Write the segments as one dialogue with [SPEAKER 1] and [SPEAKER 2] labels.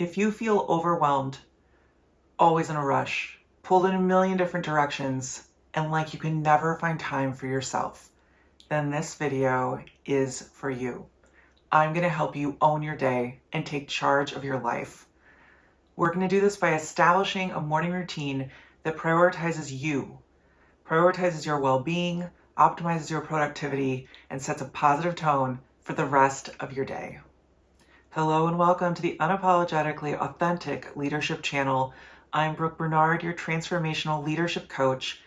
[SPEAKER 1] If you feel overwhelmed, always in a rush, pulled in a million different directions, and like you can never find time for yourself, then this video is for you. I'm going to help you own your day and take charge of your life. We're going to do this by establishing a morning routine that prioritizes you, prioritizes your well-being, optimizes your productivity, and sets a positive tone for the rest of your day. Hello and welcome to the Unapologetically Authentic Leadership Channel. I'm Brooke Bernard, your transformational leadership coach.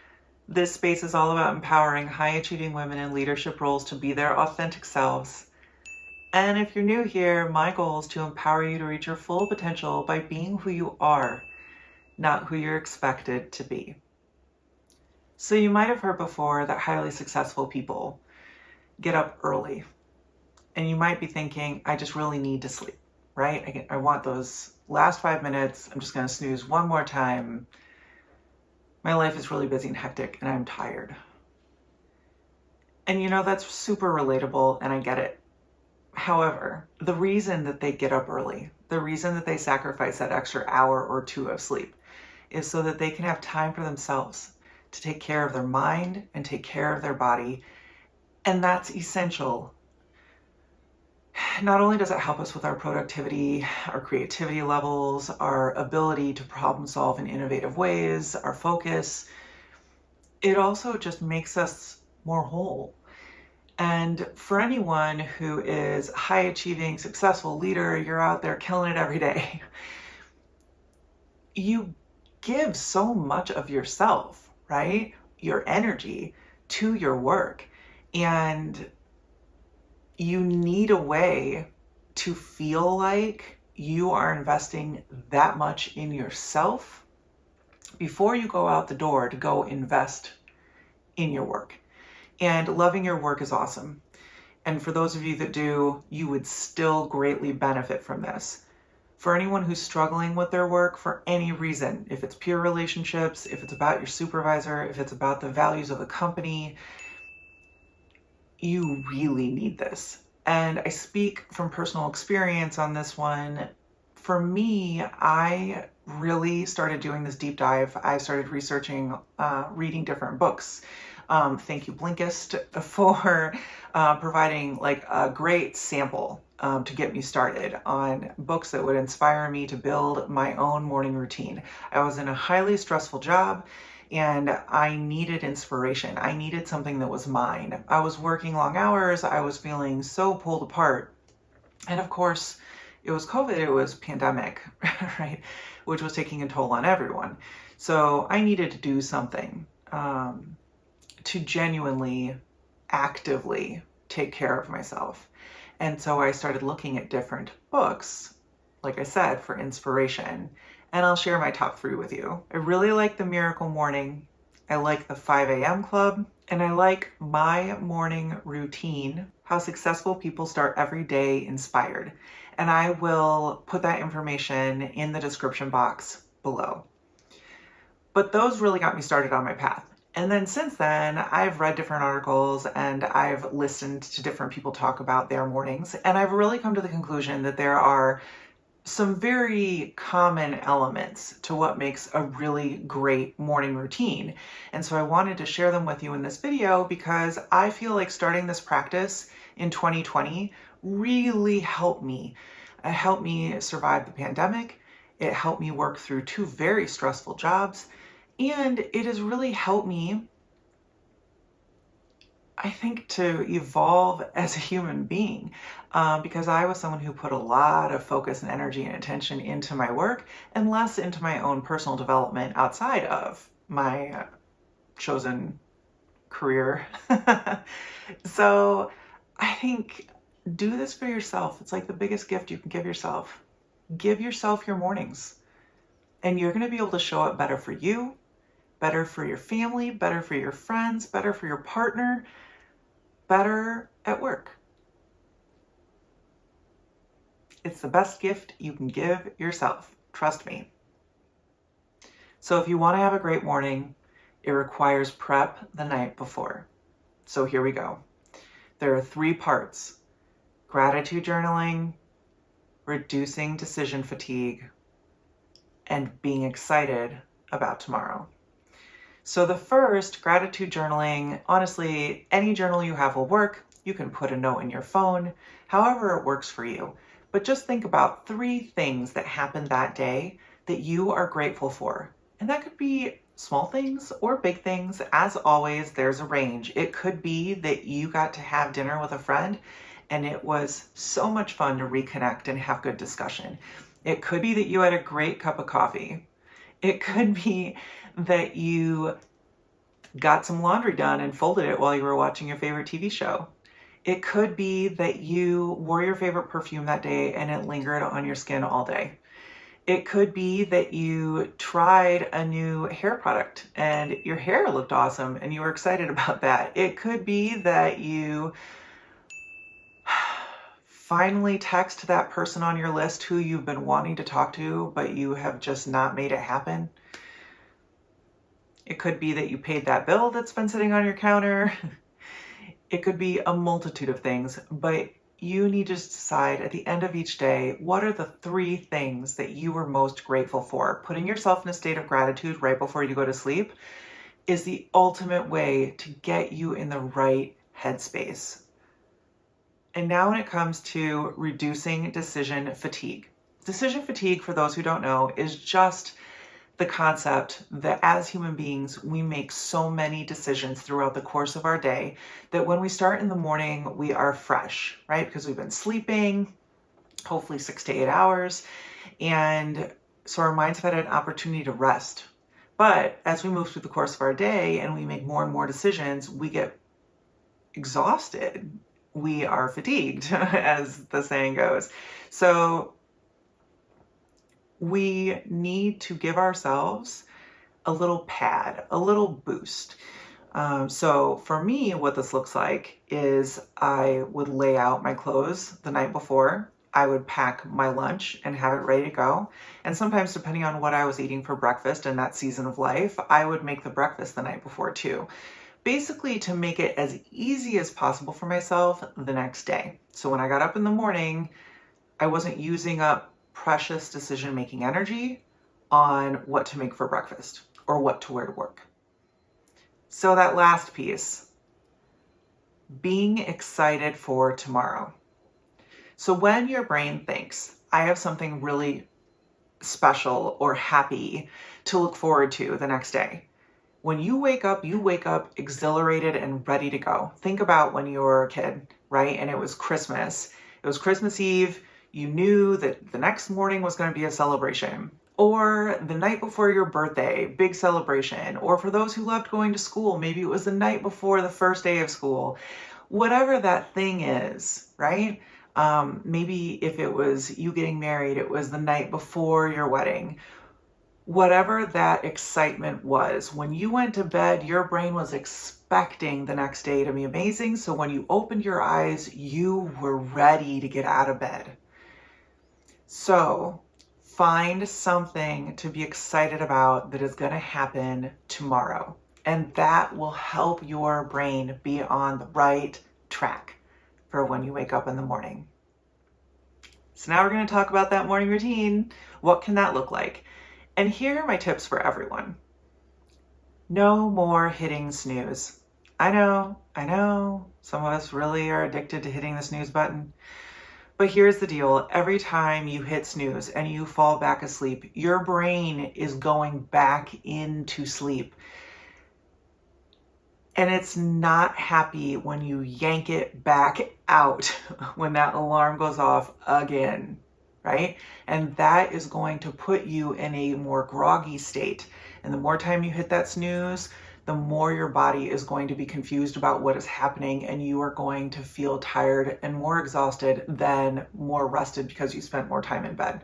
[SPEAKER 1] This space is all about empowering high-achieving women in leadership roles to be their authentic selves. And if you're new here, my goal is to empower you to reach your full potential by being who you are, not who you're expected to be. So you might have heard before that highly successful people get up early. And you might be thinking, I just really need to sleep, right? I want those last 5 minutes. I'm just going to snooze one more time. My life is really busy and hectic, and I'm tired. And you know, that's super relatable, and I get it. However, the reason that they get up early, the reason that they sacrifice that extra hour or two of sleep is so that they can have time for themselves, to take care of their mind and take care of their body. And that's essential. Not only does it help us with our productivity, our creativity levels, our ability to problem solve in innovative ways, our focus, it also just makes us more whole. And for anyone who is a high achieving, successful leader, you're out there killing it every day, you give so much of yourself, right? Your energy to your work. And you need a way to feel like you are investing that much in yourself before you go out the door to go invest in your work. And loving your work is awesome. And for those of you that do, you would still greatly benefit from this. For anyone who's struggling with their work for any reason, if it's peer relationships, if it's about your supervisor, if it's about the values of the company, you really need this. And I speak from personal experience on this one. For me, I really started doing this deep dive. I started researching, reading different books. Thank you, Blinkist, for providing like a great sample to get me started on books that would inspire me to build my own morning routine. I was in a highly stressful job, and I needed inspiration. I needed something that was mine. I was working long hours. I was feeling so pulled apart. And of course, it was COVID, it was pandemic, right? Which was taking a toll on everyone. So I needed to do something to genuinely, actively take care of myself. And so I started looking at different books, like I said, for inspiration. And I'll share my top 3 with you. I really like The Miracle Morning. I like the 5 a.m. Club. And I like My Morning Routine, How Successful People Start Every Day Inspired. And I will put that information in the description box below. But those really got me started on my path. And then since then, I've read different articles and I've listened to different people talk about their mornings. And I've really come to the conclusion that there are some very common elements to what makes a really great morning routine. And so I wanted to share them with you in this video because I feel like starting this practice in 2020 really helped me. It helped me survive the pandemic. It helped me work through 2 very stressful jobs. And it has really helped me, I think, to evolve as a human being, because I was someone who put a lot of focus and energy and attention into my work and less into my own personal development outside of my chosen career. So I think do this for yourself. It's like the biggest gift you can give yourself. Give yourself your mornings, and you're going to be able to show up better for you, better for your family, better for your friends, better for your partner, better at work. It's the best gift you can give yourself. Trust me. So if you want to have a great morning, it requires prep the night before. So here we go. There are 3 parts: gratitude journaling, reducing decision fatigue, and being excited about tomorrow. So the first, gratitude journaling, honestly, any journal you have will work. You can put a note in your phone, however it works for you. But just think about 3 things that happened that day that you are grateful for. And that could be small things or big things. As always, there's a range. It could be that you got to have dinner with a friend and it was so much fun to reconnect and have good discussion. It could be that you had a great cup of coffee. It could be that you got some laundry done and folded it while you were watching your favorite TV show. It could be that you wore your favorite perfume that day and it lingered on your skin all day. It could be that you tried a new hair product and your hair looked awesome and you were excited about that. It could be that you finally text that person on your list who you've been wanting to talk to, but you have just not made it happen. It could be that you paid that bill that's been sitting on your counter. It could be a multitude of things, but you need to decide at the end of each day, what are the 3 things that you were most grateful for? Putting yourself in a state of gratitude right before you go to sleep is the ultimate way to get you in the right headspace. And now when it comes to reducing decision fatigue. Decision fatigue, for those who don't know, is just the concept that as human beings, we make so many decisions throughout the course of our day that when we start in the morning, we are fresh, right? Because we've been sleeping, hopefully 6 to 8 hours. And so our minds have had an opportunity to rest. But as we move through the course of our day and we make more and more decisions, we get exhausted. We are fatigued, as the saying goes. So we need to give ourselves a little pad, a little boost. So for me, what this looks like is I would lay out my clothes the night before. I would pack my lunch and have it ready to go. And sometimes, depending on what I was eating for breakfast in that season of life, I would make the breakfast the night before too. Basically to make it as easy as possible for myself the next day. So when I got up in the morning, I wasn't using up precious decision-making energy on what to make for breakfast or what to wear to work. So that last piece, being excited for tomorrow. So when your brain thinks, I have something really special or happy to look forward to the next day, when you wake up exhilarated and ready to go. Think about when you were a kid, right? And it was Christmas. It was Christmas Eve. You knew that the next morning was going to be a celebration. Or the night before your birthday, big celebration. Or for those who loved going to school, maybe it was the night before the first day of school. Whatever that thing is, right? Maybe if it was you getting married, it was the night before your wedding. Whatever that excitement was, when you went to bed, your brain was expecting the next day to be amazing. So when you opened your eyes, you were ready to get out of bed. So find something to be excited about that is going to happen tomorrow. And that will help your brain be on the right track for when you wake up in the morning. So now we're going to talk about that morning routine. What can that look like? And here are my tips for everyone. No more hitting snooze. I know, some of us really are addicted to hitting the snooze button. But here's the deal. Every time you hit snooze and you fall back asleep, your brain is going back into sleep. And it's not happy when you yank it back out when that alarm goes off again. Right? And that is going to put you in a more groggy state. And the more time you hit that snooze, the more your body is going to be confused about what is happening, and you are going to feel tired and more exhausted than more rested because you spent more time in bed.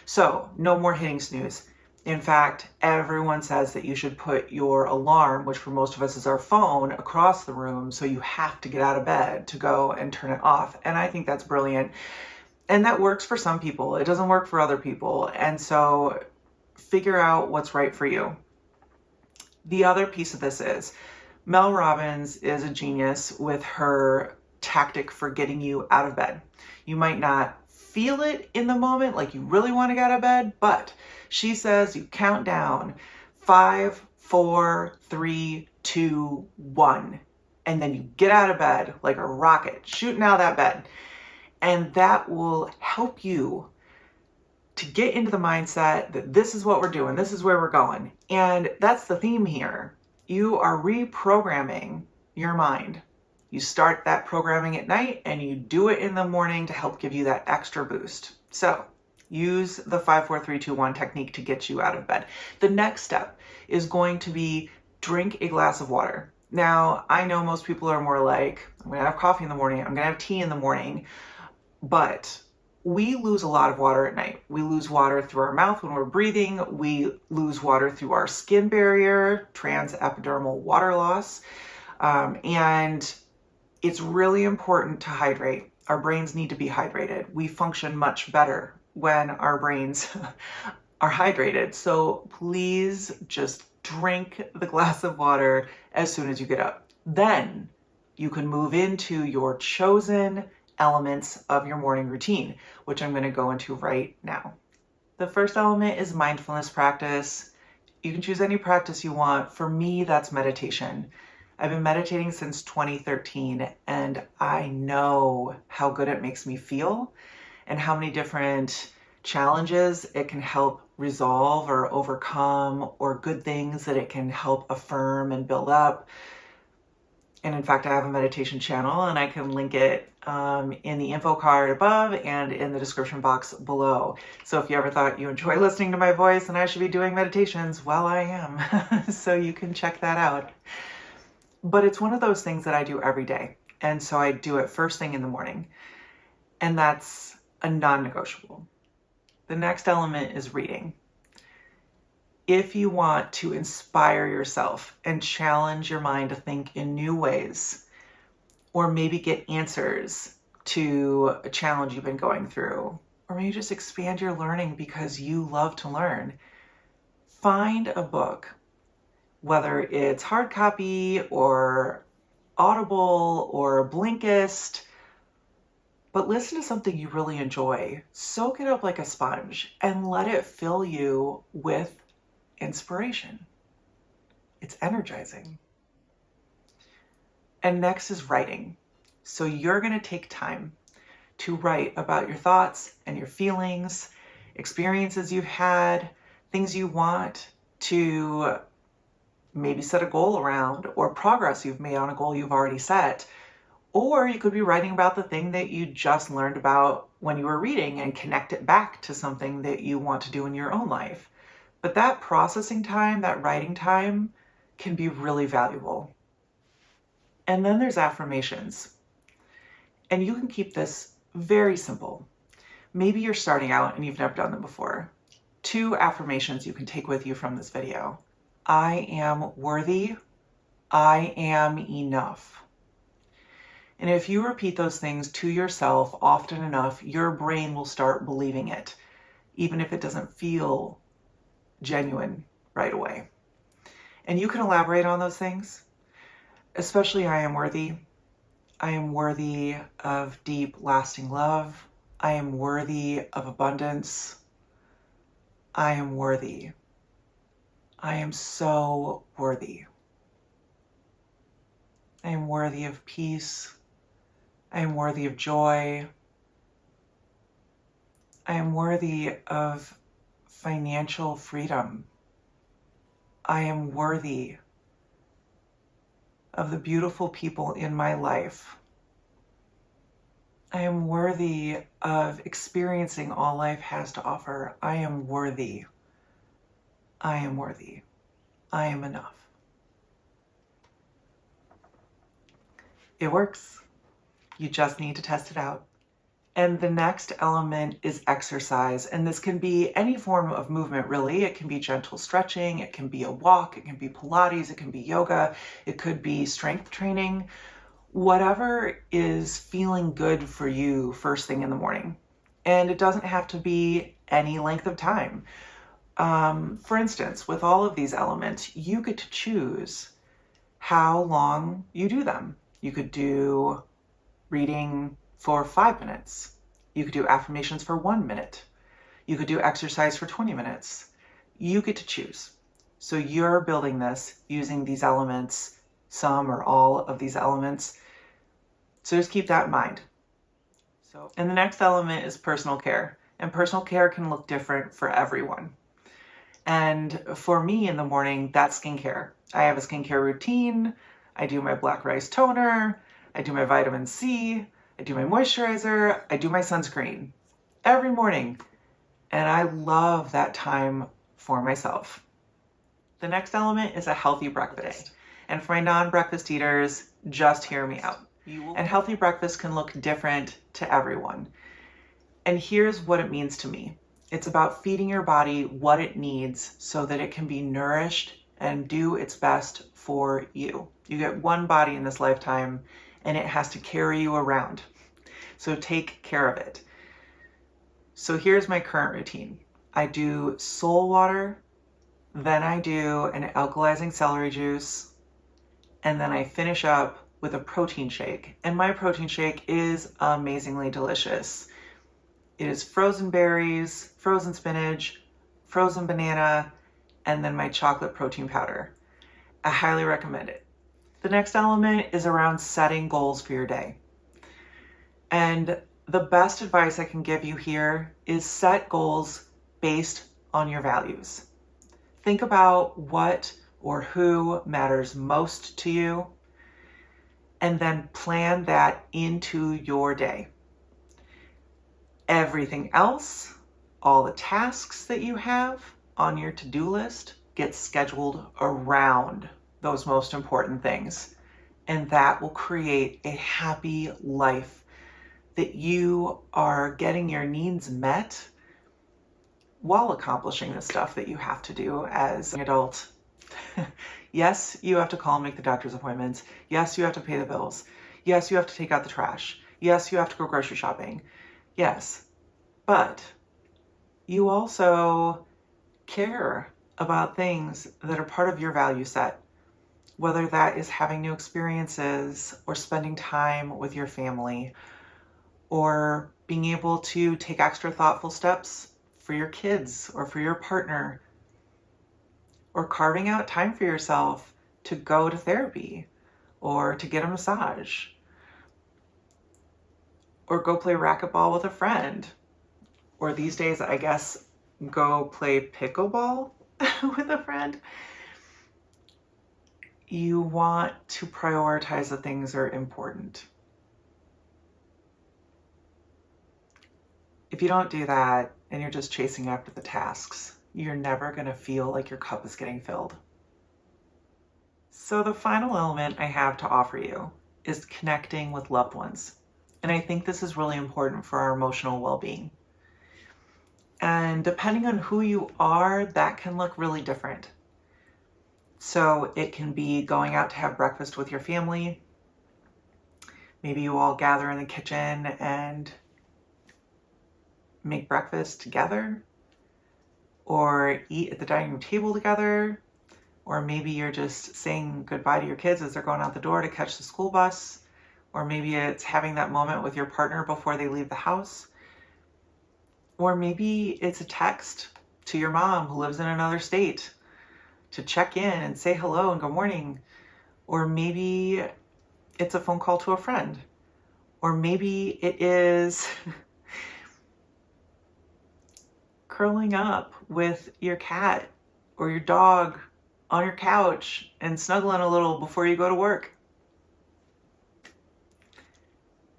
[SPEAKER 1] So no more hitting snooze. In fact, everyone says that you should put your alarm, which for most of us is our phone, across the room, so you have to get out of bed to go and turn it off. And I think that's brilliant. And that works for some people. It doesn't work for other people. And so figure out what's right for you. The other piece of this is Mel Robbins is a genius with her tactic for getting you out of bed. You might not feel it in the moment, like you really want to get out of bed, but she says you count down 5, 4, 3, 2, 1, and then you get out of bed like a rocket, shooting out of that bed. And that will help you to get into the mindset that this is what we're doing, this is where we're going. And that's the theme here. You are reprogramming your mind. You start that programming at night and you do it in the morning to help give you that extra boost. So use the 5, 4, 3, 2, 1 technique to get you out of bed. The next step is going to be drink a glass of water. Now, I know most people are more like, I'm going to have coffee in the morning, I'm going to have tea in the morning, but we lose a lot of water at night. We lose water through our mouth when we're breathing. We lose water through our skin barrier, transepidermal water loss. And it's really important to hydrate. Our brains need to be hydrated. We function much better when our brains are hydrated. So please just drink the glass of water as soon as you get up. Then you can move into your chosen elements of your morning routine, which I'm going to go into right now. The first element is mindfulness practice. You can choose any practice you want. For me, that's meditation. I've been meditating since 2013, and I know how good it makes me feel and how many different challenges it can help resolve or overcome, or good things that it can help affirm and build up. And in fact, I have a meditation channel, and I can link it in the info card above and in the description box below. So if you ever thought you enjoy listening to my voice and I should be doing meditations, well, I am. So you can check that out. But it's one of those things that I do every day. And so I do it first thing in the morning. And that's a non-negotiable. The next element is reading. If you want to inspire yourself and challenge your mind to think in new ways, or maybe get answers to a challenge you've been going through, or maybe just expand your learning because you love to learn, find a book, whether it's hard copy or Audible or Blinkist, but listen to something you really enjoy. Soak it up like a sponge and let it fill you with inspiration. It's energizing. And next is writing. So you're going to take time to write about your thoughts and your feelings, experiences you've had, things you want to maybe set a goal around, or progress you've made on a goal you've already set. Or you could be writing about the thing that you just learned about when you were reading and connect it back to something that you want to do in your own life. But that processing time, that writing time, can be really valuable. And then there's affirmations. And you can keep this very simple. Maybe you're starting out and you've never done them before. 2 affirmations you can take with you from this video. I am worthy. I am enough. And if you repeat those things to yourself often enough, your brain will start believing it, even if it doesn't feel genuine right away. And you can elaborate on those things, especially I am worthy. I am worthy of deep, lasting love. I am worthy of abundance. I am worthy. I am so worthy. I am worthy of peace. I am worthy of joy. I am worthy of financial freedom. I am worthy of the beautiful people in my life. I am worthy of experiencing all life has to offer. I am worthy. I am worthy. I am enough. It works. You just need to test it out. And the next element is exercise. And this can be any form of movement, really. It can be gentle stretching. It can be a walk. It can be Pilates. It can be yoga. It could be strength training. Whatever is feeling good for you first thing in the morning. And it doesn't have to be any length of time. For instance, with all of these elements, you get to choose how long you do them. You could do reading for 5 minutes, You could do affirmations for 1 minute. You could do exercise for 20 minutes. You get to choose. So you're building this using these elements, some or all of these elements. So just keep that in mind. And the next element is personal care. And personal care can look different for everyone. And for me in the morning, that's skincare. I have a skincare routine. I do my black rice toner. I do my vitamin C. I do my moisturizer. I do my sunscreen every morning. And I love that time for myself. The next element is a healthy breakfast. And for my non-breakfast eaters, just hear me out. And healthy breakfast can look different to everyone. And here's what it means to me. It's about feeding your body what it needs so that it can be nourished and do its best for you. You get one body in this lifetime and it has to carry you around. So take care of it. So here's my current routine. I do soul water, then I do an alkalizing celery juice, and then I finish up with a protein shake. And my protein shake is amazingly delicious. It is frozen berries, frozen spinach, frozen banana, and then my chocolate protein powder. I highly recommend it. The next element is around setting goals for your day. And the best advice I can give you here is set goals based on your values. Think about what or who matters most to you, and then plan that into your day. Everything else, all the tasks that you have on your to-do list, get scheduled around those most important things. And that will create a happy life that you are getting your needs met while accomplishing the stuff that you have to do as an adult. Yes, you have to call and make the doctor's appointments. Yes, you have to pay the bills. Yes, you have to take out the trash. Yes, you have to go grocery shopping. Yes, but you also care about things that are part of your value set, whether that is having new experiences or spending time with your family or being able to take extra thoughtful steps for your kids or for your partner, or carving out time for yourself to go to therapy or to get a massage or go play racquetball with a friend, or these days, I guess, go play pickleball with a friend. You want to prioritize the things that are important. If you don't do that and you're just chasing after the tasks, you're never going to feel like your cup is getting filled. So the final element I have to offer you is connecting with loved ones. And I think this is really important for our emotional well-being. And depending on who you are, that can look really different. So it can be going out to have breakfast with your family. Maybe you all gather in the kitchen and make breakfast together, or eat at the dining room table together, or maybe you're just saying goodbye to your kids as they're going out the door to catch the school bus, or maybe it's having that moment with your partner before they leave the house, or maybe it's a text to your mom who lives in another state to check in and say hello and good morning, or maybe it's a phone call to a friend, or maybe it is curling up with your cat or your dog on your couch and snuggling a little before you go to work.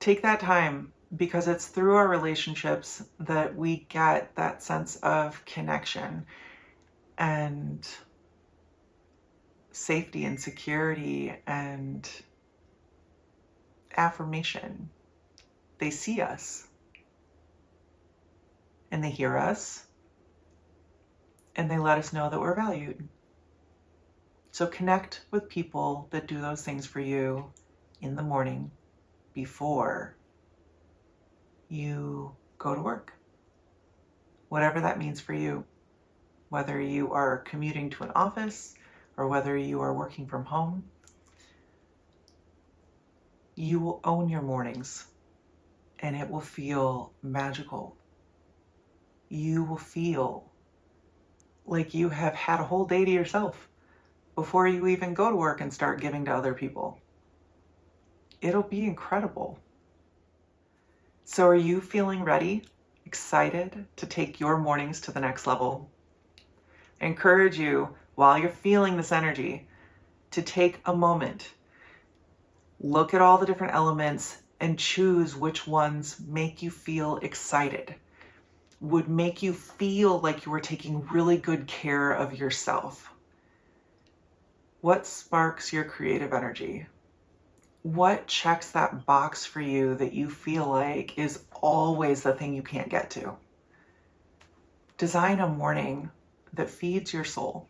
[SPEAKER 1] Take that time, because it's through our relationships that we get that sense of connection and safety and security and affirmation. They see us and they hear us and they let us know that we're valued. So connect with people that do those things for you in the morning before you go to work. Whatever that means for you, whether you are commuting to an office or whether you are working from home, you will own your mornings and it will feel magical. You will feel like you have had a whole day to yourself before you even go to work and start giving to other people. It'll be incredible. So are you feeling ready, excited to take your mornings to the next level? I encourage you, while you're feeling this energy, to take a moment, look at all the different elements and choose which ones make you feel excited, would make you feel like you were taking really good care of yourself. What sparks your creative energy? What checks that box for you that you feel like is always the thing you can't get to? Design a morning that feeds your soul.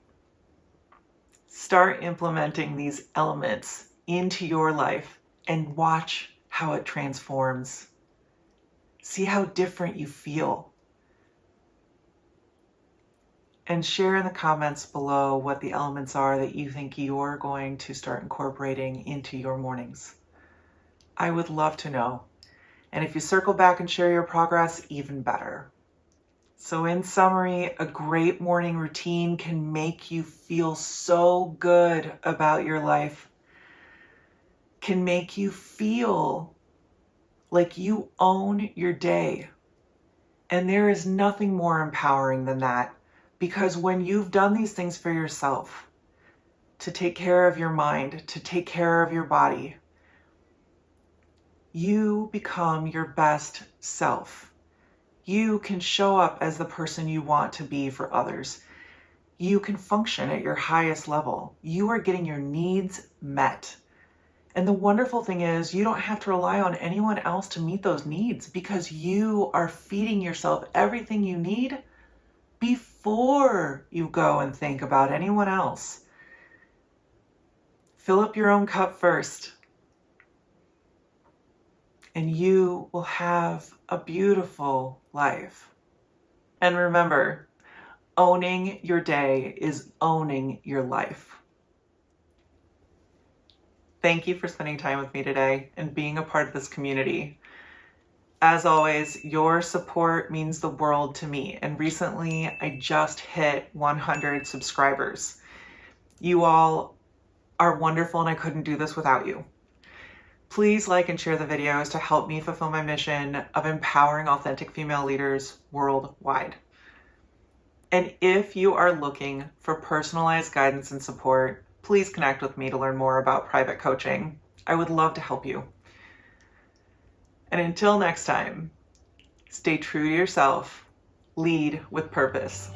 [SPEAKER 1] Start implementing these elements into your life and watch how it transforms. See how different you feel. And share in the comments below what the elements are that you think you're going to start incorporating into your mornings. I would love to know. And if you circle back and share your progress, even better. So in summary, a great morning routine can make you feel so good about your life, can make you feel like you own your day. And there is nothing more empowering than that. Because when you've done these things for yourself, to take care of your mind, to take care of your body, you become your best self. You can show up as the person you want to be for others. You can function at your highest level. You are getting your needs met. And the wonderful thing is you don't have to rely on anyone else to meet those needs because you are feeding yourself everything you need before you go and think about anyone else. Fill up your own cup first, and you will have a beautiful life. And remember, owning your day is owning your life. Thank you for spending time with me today and being a part of this community. As always, your support means the world to me. And recently, I just hit 100 subscribers. You all are wonderful, and I couldn't do this without you. Please like and share the videos to help me fulfill my mission of empowering authentic female leaders worldwide. And if you are looking for personalized guidance and support, please connect with me to learn more about private coaching. I would love to help you. And until next time, stay true to yourself, lead with purpose,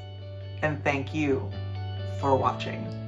[SPEAKER 1] and thank you for watching.